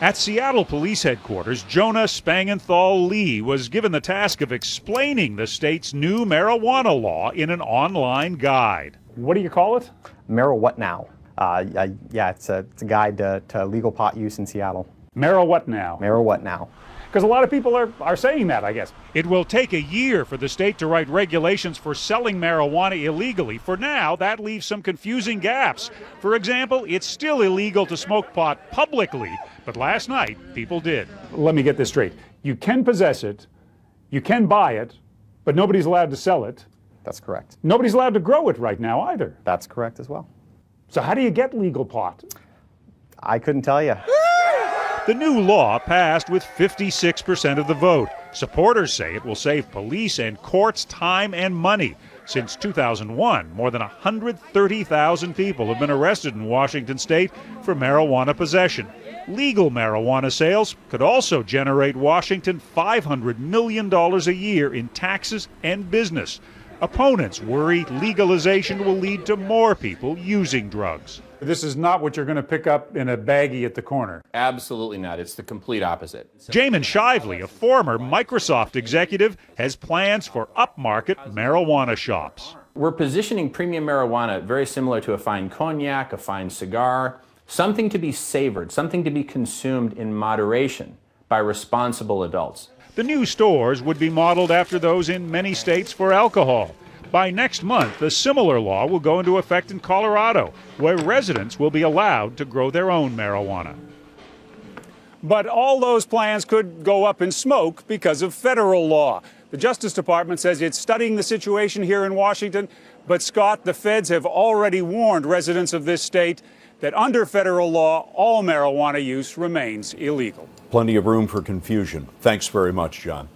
At Seattle Police Headquarters, Jonah Spangenthal Lee was given the task of explaining the state's new marijuana law in an online guide. What do you call it? What Now? Yeah, it's a guide to legal pot use in Seattle. What Now? What Now? Because a lot of people are saying that, I guess. It will take a year for the state to write regulations for selling marijuana illegally. For now, that leaves some confusing gaps. For example, it's still illegal to smoke pot publicly, but last night, people did. Let me get this straight. You can possess it, you can buy it, but nobody's allowed to sell it. That's correct. Nobody's allowed to grow it right now either. That's correct as well. So how do you get legal pot? I couldn't tell you. The new law passed with 56% of the vote. Supporters say it will save police and courts time and money. Since 2001, more than 130,000 people have been arrested in Washington state for marijuana possession. Legal marijuana sales could also generate Washington $500 million a year in taxes and business. Opponents worry legalization will lead to more people using drugs. This is not what you're going to pick up in a baggie at the corner. Absolutely not. It's the complete opposite. Jamin Shively, a former Microsoft executive, has plans for upmarket marijuana shops. We're positioning premium marijuana very similar to a fine cognac, a fine cigar, something to be savored, something to be consumed in moderation by responsible adults. The new stores would be modeled after those in many states for alcohol. By next month, a similar law will go into effect in Colorado, where residents will be allowed to grow their own marijuana. But all those plans could go up in smoke because of federal law. The Justice Department says it's studying the situation here in Washington, but Scott, the feds have already warned residents of this state that under federal law, all marijuana use remains illegal. Plenty of room for confusion. Thanks very much, John.